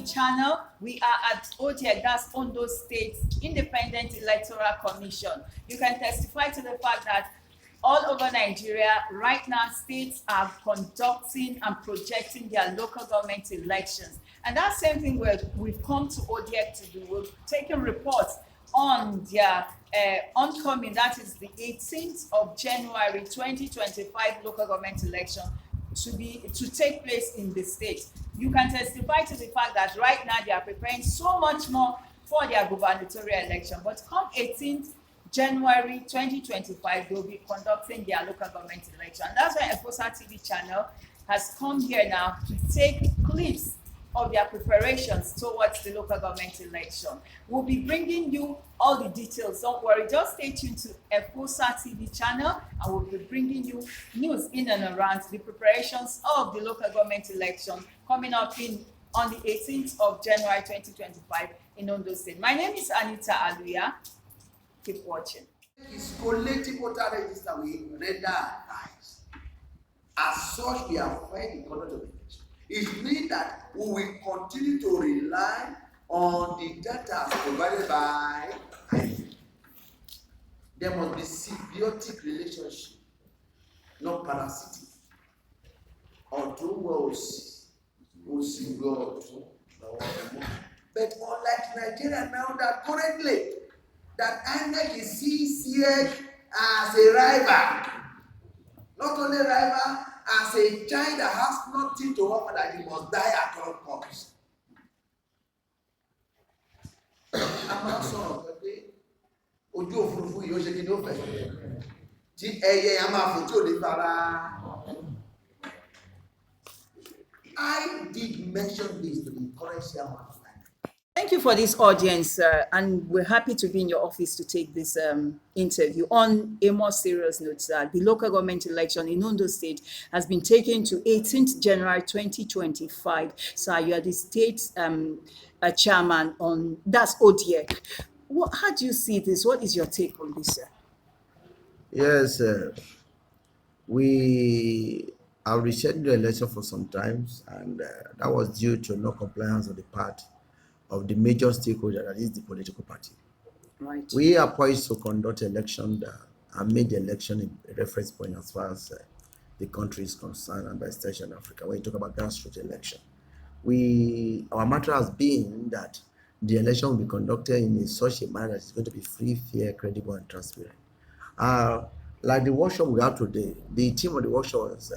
TV channel. We are at ODIEC, that's Ondo State Independent Electoral Commission. You can testify to the fact that all over Nigeria, right now, states are conducting and projecting their local government elections. And that same thing we've come to ODIEC to do. We've taken reports on their oncoming, that is the 18th of January 2025 local government election to take place in the state. You can testify to the fact that right now they are preparing so much more for their gubernatorial election. But come 18th January 2025, they'll be conducting their local government election. And that's why EFOSA TV channel has come here now to take clips of their preparations towards the local government election. We'll be bringing you all the details. Don't worry, just stay tuned to EFOSA TV channel, and we'll be bringing you news in and around the preparations of the local government election coming up on the 18th of January 2025 in Ondo State. My name is Anita Aluya. Keep watching. Is collective voter register we render advice. As such, we are fighting the conduct of the election. It means that we will continue to rely on the data provided by INEC. There must be symbiotic relationship, not parasitic. But unlike Nigeria now, that currently that INEC is seeing as a rival, not only rival, as a child that has nothing to offer, that he must die at all costs. I'm not sure of it. Ojú òfurufú yìí ó ṣe kí ni ó fẹ́. Tí ẹyẹ a máa fò tí ò ní fara. I did mention this to the current chairman. Thank you for this audience, and we're happy to be in your office to take this interview. On a more serious note, the local government election in Ondo State has been taken to 18th January 2025. So you are the state chairman on, that's ODIEC. How do you see this? What is your take on this, sir? Yes, we have rescheduled the election for some time, and that was due to no compliance on the part of the major stakeholder, that is the political party. Right. We are poised to conduct election and make the election a reference point as far as the country is concerned, and by extension Africa. When you talk about grassroots election, our matter has been that the election will be conducted in such a manner that it's going to be free, fair, credible, and transparent. Like the workshop we have today, the theme of the workshop was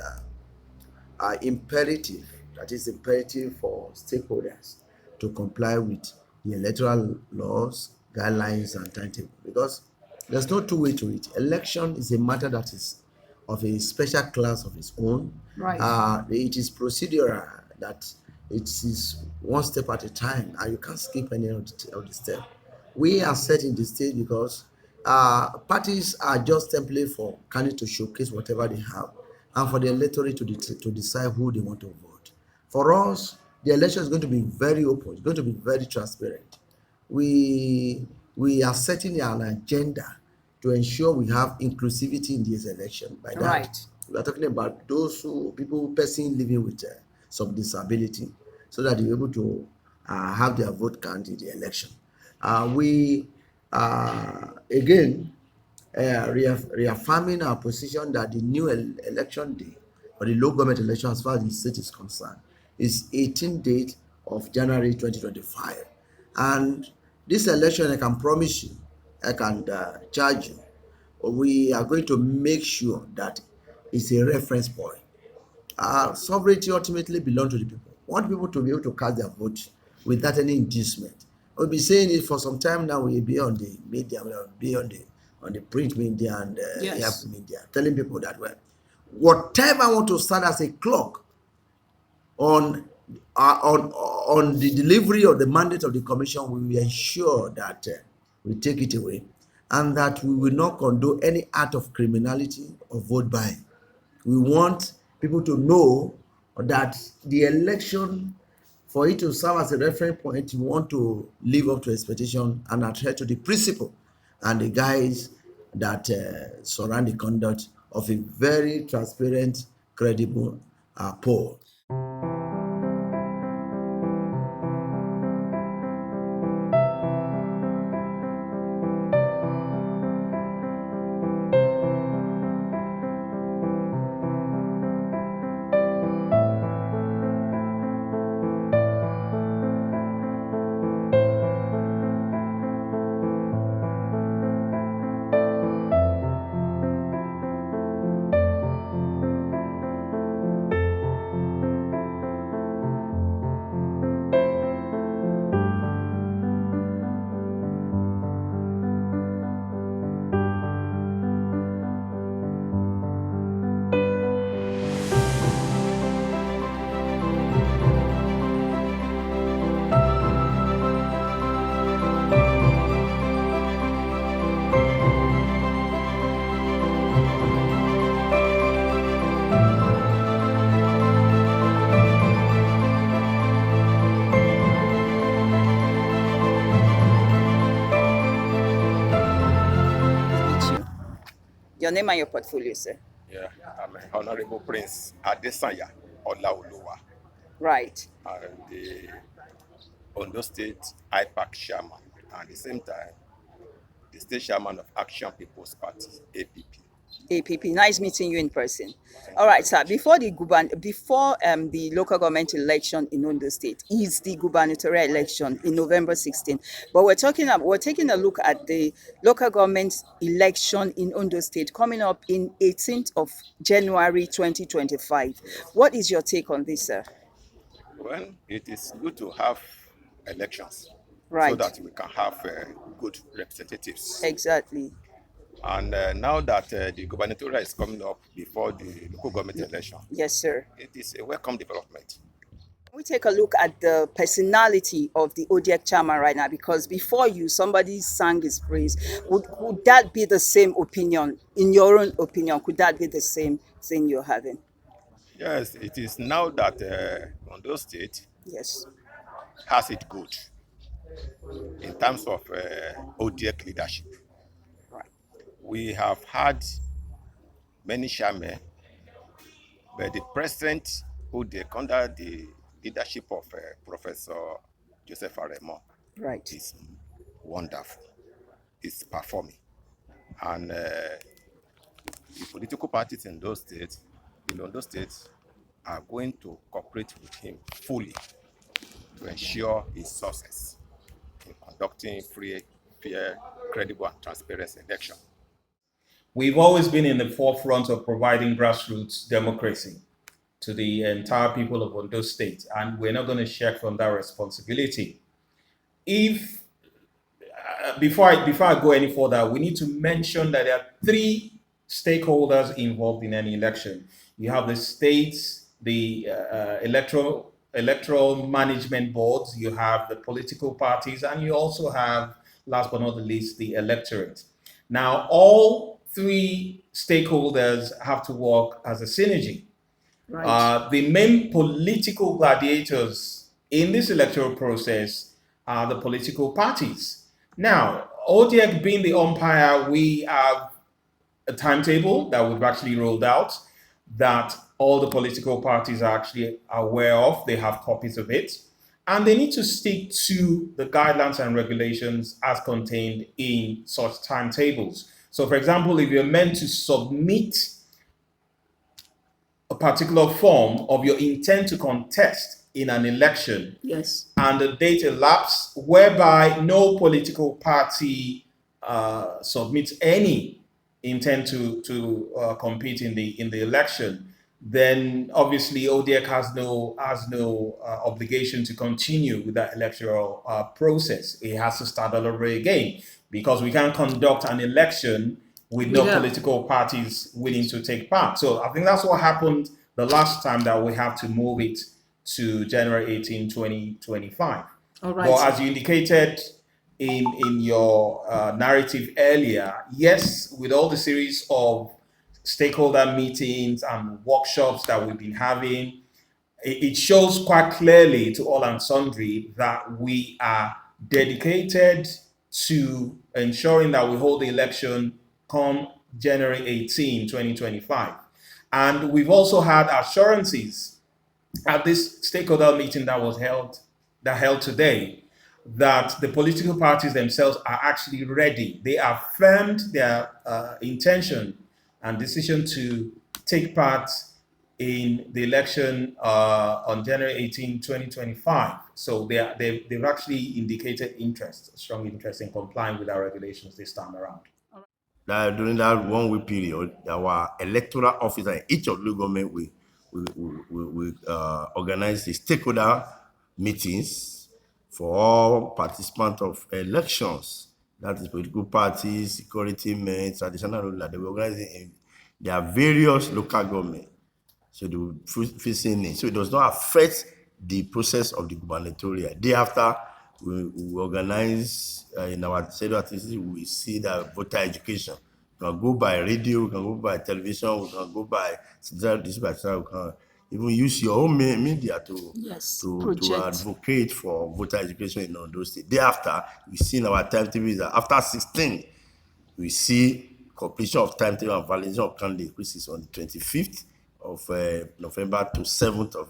imperative. That is imperative for stakeholders to comply with the electoral laws, guidelines, and timetable, because there's no two way to it. Election is a matter that is of a special class of its own. Right. It is procedural, that it is one step at a time, and you can't skip any of the step. We are set in the state because parties are just template for candidates to showcase whatever they have, and for the electorate to decide who they want to vote. For us, the election is going to be very open. It's going to be very transparent. We are setting an agenda to ensure we have inclusivity in this election. By that, right, we are talking about person living with some disability, so that they're able to have their vote count in the election. We again reaffirming our position that the new election day, or the local government election as far as the state is concerned, is 18th date of January 2025. And this election, I can promise you, I can charge you, we are going to make sure that it's a reference point. Sovereignty ultimately belongs to the people. We want people to be able to cast their vote without any inducement. We'll be saying it for some time now. We'll be on the media, we'll be on the print media and yes, media, telling people that, well, whatever I want to start as a clock on the delivery of the mandate of the commission, we will ensure that we take it away, and that we will not condone any act of criminality or vote buying. We want people to know that the election, for it to serve as a reference point, we want to live up to expectation and adhere to the principle and the guides that surround the conduct of a very transparent, credible poll. Your name and your portfolio, sir. Yeah, I'm Honorable Prince Adesanya Olaoluwa, Right. and the Ondo State IPAC chairman, and at the same time, the state chairman of Action People's Party, APP. APP. Nice meeting you in person. Thank All you right, very sir. much. Before the local government election in Ondo State is the gubernatorial election in November 16. But we're taking a look at the local government election in Ondo State coming up in 18th of January 2025. What is your take on this, sir? Well, it is good to have elections so Right. that we can have good representatives. Exactly. And now that the gubernatorial is coming up before the local government election, Yes, sir. it is a welcome development. We take a look at the personality of the ODIEC chairman right now, because before you, somebody sang his praise. Would that be the same opinion? In your own opinion, could that be the same thing you're having? Yes, it is now that Ondo State Yes. has it good in terms of ODIEC leadership. Right. We have had many chairmen, but the present ODIEC under the leadership of Professor Joseph Aremo Right. is wonderful. It's performing. And the political parties in those states, in Ondo State, are going to cooperate with him fully to ensure his success in conducting free, fair, credible, and transparent election. We've always been in the forefront of providing grassroots democracy to the entire people of Ondo State, and we're not going to shirk from that responsibility. If before I go any further, we need to mention that there are three stakeholders involved in any election. You have the states, the electoral management boards, you have the political parties, and you also have, last but not the least, the electorate. Now, all three stakeholders have to work as a synergy. Right. The main political gladiators in this electoral process are the political parties. Now, ODIEC being the umpire, we have a timetable that we've actually rolled out that all the political parties are actually aware of. They have copies of it. And they need to stick to the guidelines and regulations as contained in such timetables. So, for example, if you're meant to submit a particular form of your intent to contest in an election, Yes. and the date elapsed whereby no political party submits any intent to compete in the election, then obviously ODIEC has no obligation to continue with that electoral process. It has to start all over again, because we can't conduct an election with no political parties willing to take part. So I think that's what happened the last time, that we have to move it to January 18, 2025. All right. But as you indicated in your narrative earlier, yes, with all the series of stakeholder meetings and workshops that we've been having, it shows quite clearly to all and sundry that we are dedicated to ensuring that we hold the election come January 18, 2025. And we've also had assurances at this stakeholder meeting that held today, that the political parties themselves are actually ready. They affirmed their intention and decision to take part in the election on January 18, 2025. So they've actually indicated strong interest in complying with our regulations this time around. That during that 1 week period, our electoral officer in each of the local government we organize the stakeholder meetings for all participants of elections. That is political parties, security men, traditional ruler. They will organize it in their various local government. So they will facing it. So it does not affect the process of the gubernatorial. Day after, we organize in our schedule activities, we see that voter education. We can go by radio, we can go by television, we can go by this, we can even use your own media to advocate for voter education in those states. Thereafter, we see in our timetables that after 16, we see completion of timetable and validation of candidates, which is on the 25th of November to 7th of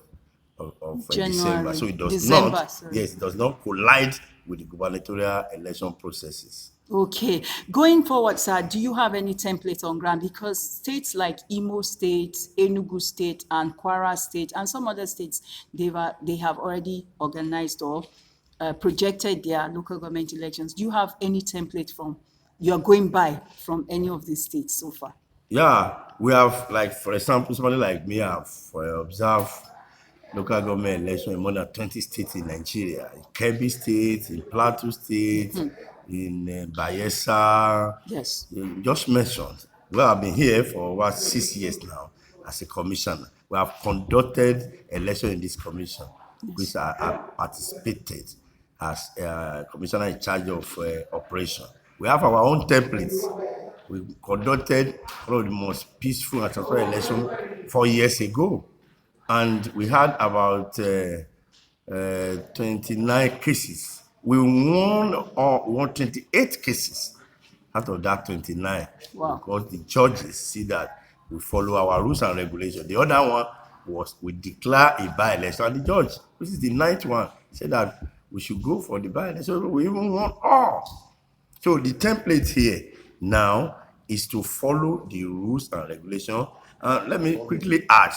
December. So it does not, sorry. yes, it does not collide with the gubernatorial election processes. Okay. Going forward, sir, do you have any template on ground? Because states like Imo State, Enugu State, and Kwara State, and some other states, they have already organized or projected their local government elections. Do you have any template you're going by from any of these states so far? Yeah, we have, like, for example, somebody like me, I've observed local government election in more than 20 states in Nigeria, in Kebbi State, in Plateau State, in Bayelsa. Yes. Just mentioned. Well, I've been here for over 6 years now as a commissioner. We have conducted election in this commission, which I participated as commissioner in charge of operation. We have our own templates. We conducted one of the most peaceful and transparent election 4 years ago. And we had about 29 cases. We won 28 cases out of that 29. Wow. Because the judges see that we follow our rules and regulations. The other one was we declare a by-election. And the judge, which is the 9th one, said that we should go for the by-election. We even won all. So the template here now is to follow the rules and regulations. Let me quickly add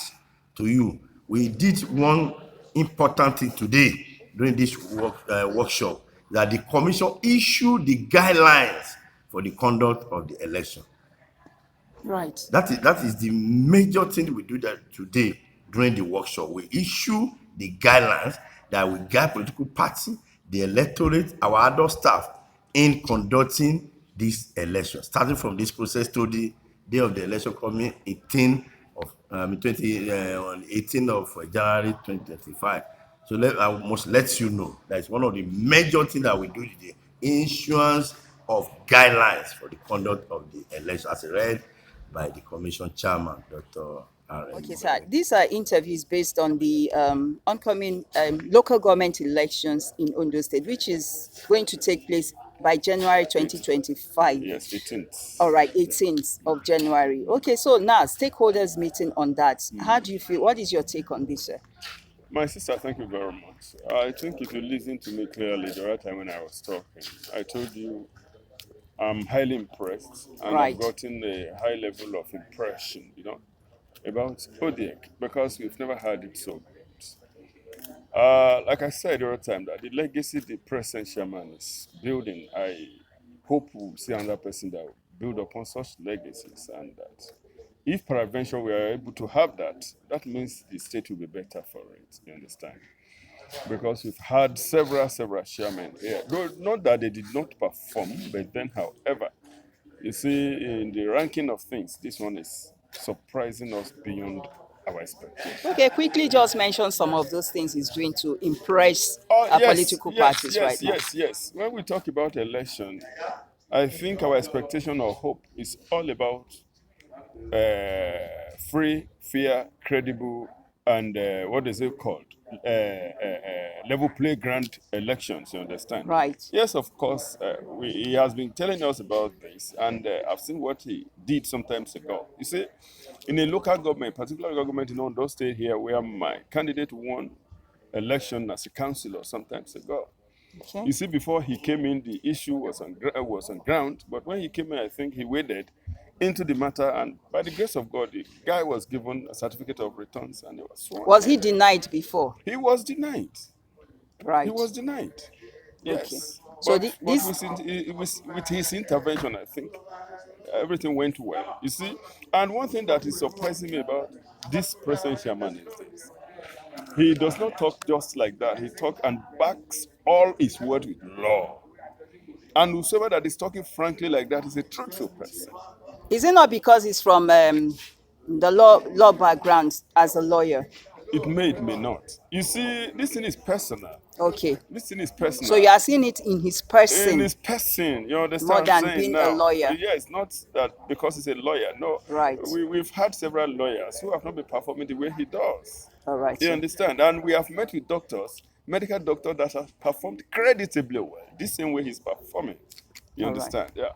to you, we did one important thing today during this workshop, that the commission issued the guidelines for the conduct of the election. Right. That is the major thing we do that today during the workshop. We issue the guidelines that will guide political party, the electorate, our adult staff in conducting this election, starting from this process to the day of the election coming 18th of January 2025. So I must let you know that it's one of the major things that we do today, issuance of guidelines for the conduct of the election as read by the commission chairman, Dr. Aremo. Okay, sir. These are interviews based on the oncoming local government elections in Ondo State, which is going to take place by January 2025. Yes, 18th. All right, 18th of January. Okay, so now stakeholders meeting on that. How do you feel? What is your take on this, sir? My sister, thank you very much. I think if you listen to me clearly the right time when I was talking, I told you I'm highly impressed, and Right. I've gotten a high level of impression, about ODIEC, because we've never had it so good. Like I said the other time, that the legacy the present chairman is building, I hope we'll see another person that will build upon such legacies, and that if peradventure we are able to have that, that means the state will be better for it, you understand? Because we've had several chairmen here. Though not that they did not perform, but then, however, you see, in the ranking of things, this one is surprising us beyond our expectations. Okay, quickly just mention some of those things he's doing to impress political parties right now. Yes. When we talk about election, I think our expectation or hope is all about free, fair, credible, and what is it called? Level playground elections, you understand? Right. Yes, of course. He has been telling us about this, and I've seen what he did some times ago. You see, in a local government, particular government in Ondo State here, where my candidate won election as a councillor some times ago. Okay. You see, before he came in, the issue was on ground, but when he came in, I think he waded into the matter, and by the grace of God, the guy was given a certificate of returns, and he was sworn. Was he denied before? He was denied. Right. He was denied. Yes. Okay. So But with his intervention, I think everything went well. You see, and one thing that is surprising me about this present chairman is this: he does not talk just like that. He talks and backs all his word with law. And whosoever that is talking frankly like that is a truthful person. Is it not because he's from the law background as a lawyer? It may not. You see, this thing is personal. Okay. This thing is personal. So you are seeing it in his person. In his person, you understand More what I'm than saying being now? a lawyer. Yeah, it's not that because he's a lawyer. No. Right. We've had several lawyers who have not been performing the way he does. All right. You sir. understand? And we have met with doctors, medical doctors that have performed creditably well, this same way he's performing. You All right. understand? Yeah.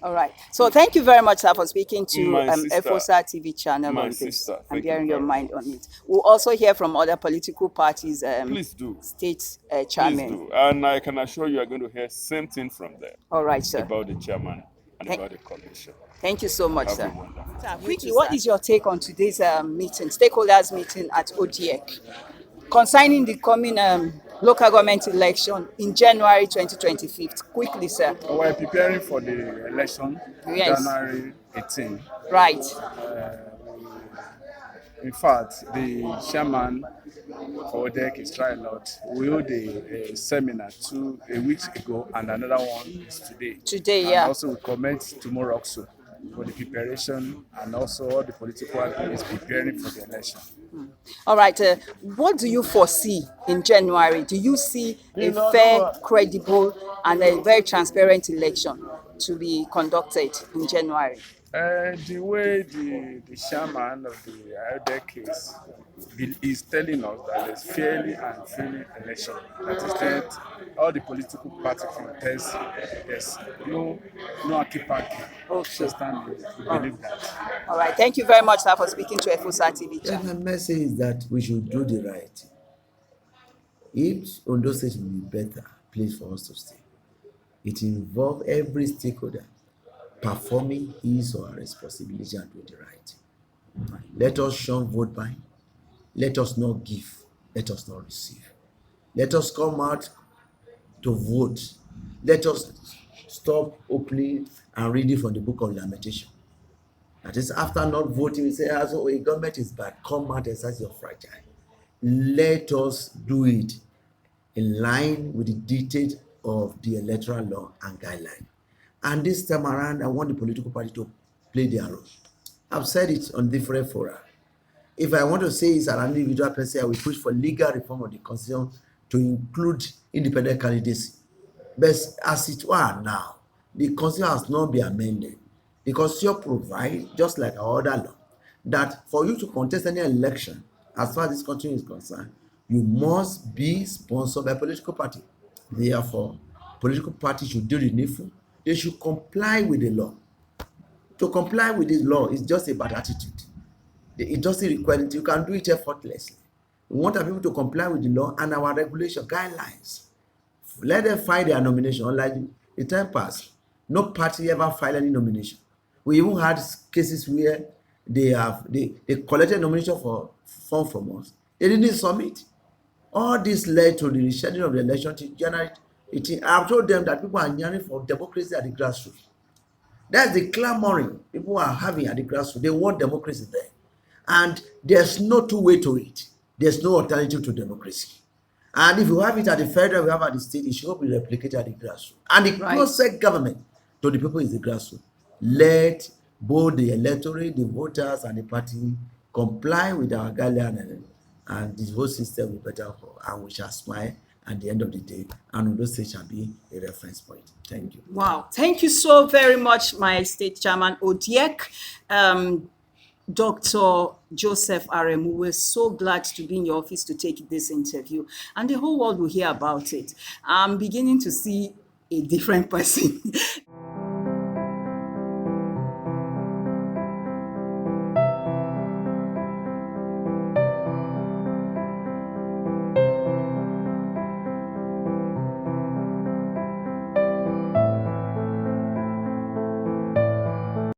All right. So thank you very much, sir, for speaking to My sister. FOSA TV channel My on this sister, and thank you bearing your very mind on it. We'll also hear from other political parties, Please do. state Please chairmen. do. And I can assure you are going to hear same thing from them All right, sir. about the chairman and Thank- about the commission. Thank you so much, Have sir. a wonderful Sir, quickly, what is your take on today's meeting, stakeholders meeting at ODIEC, concerning the coming local government election in January 2025? Quickly, sir. We're preparing for the election, Yes. January 18. Right. In fact, the chairman for ODIEC is trying a lot. We held a seminar a week ago, and another one is today. Today, and yeah. Also, we commence tomorrow also for the preparation, and also all the political activities preparing for the election. All right. What do you foresee in January? Do you see a fair, credible, and a very transparent election to be conducted in January? The way the chairman of the ODIEC is telling us that there's fairly and freely election. That is that all the political party contest, there's no aki-paki. Okay. We believe that. All right. Thank you very much, sir, for speaking to FOSA TV Yeah, channel. the message is that we should do the right thing. If Ondo State will be better place for us to stay, it involves every stakeholder performing his or her responsibility and doing the right thing. Let us shun vote buying. Let us not give. Let us not receive. Let us come out to vote. Let us stop opening and reading from the book of Lamentation. That is, after not voting, we say, as a government is bad, come out and exercise your fragile. Let us do it in line with the dictate of the electoral law and guideline. And this time around, I want the political party to play their role. I've said it on different fora. If I want to say it's an individual person, I will push for legal reform of the constitution to include independent candidacy. But as it were now, the constitution has not been amended. The constitution provides, just like our other law, that for you to contest any election, as far as this country is concerned, you must be sponsored by a political party. Therefore, political parties should do the needful. They should comply with the law. To comply with this law is just about attitude. It doesn't require it. You can do it effortlessly. We want our people to comply with the law and our regulation guidelines. Let them file their nomination. Unlike the time past, no party ever filed any nomination. We even had cases where they collected nomination for form from us. They didn't submit. All this led to the rescheduling of the election to January 18. I've told them that people are yearning for democracy at the grassroots. That's the clamoring people are having at the grassroots. They want democracy there. And there's no two way to it. There's no alternative to democracy. And if you have it at the federal, we have at the state, it should be replicated at the grassroots. And the closest government to the people is the grassroots. Let both the electorate, the voters, and the party comply with our guidelines, and the whole system will be better for, and we shall smile at the end of the day, and Ondo State shall be a reference point. Thank you. Wow. Thank you so very much, my state chairman, ODIEC. Dr. Joseph Aremo, we're so glad to be in your office to take this interview, and the whole world will hear about it. I'm beginning to see a different person.